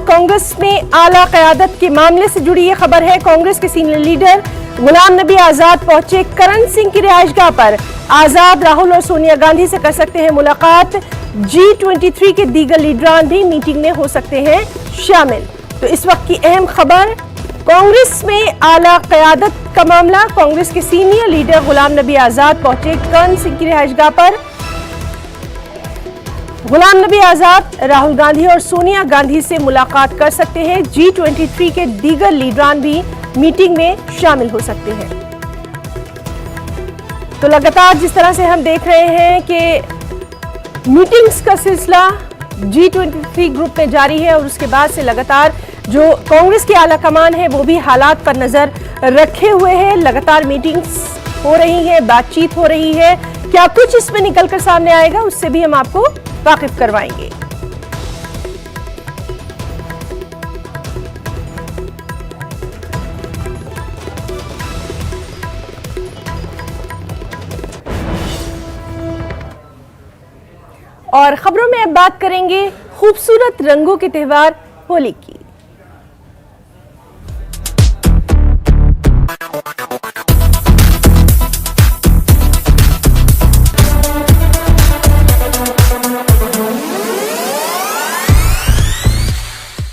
कांग्रेस में आला क़यादत के मामले से जुड़ी ये खबर है। कांग्रेस के सीनियर लीडर गुलाम नबी आजाद पहुंचे करण सिंह की रिहाइशगाह पर। आजाद राहुल और सोनिया गांधी से कर सकते हैं मुलाकात। G23 के दीगर लीडरान भी मीटिंग में हो सकते हैं शामिल। तो इस वक्त की अहम खबर, कांग्रेस में आला क़यादत का मामला। कांग्रेस के सीनियर लीडर गुलाम नबी आजाद पहुंचे करण सिंह की रिहाइशगाह पर। गुलाम नबी आजाद राहुल गांधी और सोनिया गांधी से मुलाकात कर सकते हैं। G23 के दीगर लीडरान भी मीटिंग में शामिल हो सकते हैं। तो लगातार जिस तरह से हम देख रहे हैं कि मीटिंग्स का सिलसिला G23 ग्रुप में जारी है और उसके बाद से लगातार जो कांग्रेस की आला कमान है वो भी हालात पर नजर रखे हुए है। लगातार मीटिंग्स हो रही है, बातचीत हो रही है। क्या कुछ इसमें निकलकर सामने आएगा, उससे भी हम आपको वाकिफ करवाएंगे। और खबरों में अब बात करेंगे खूबसूरत रंगों के त्योहार होली की।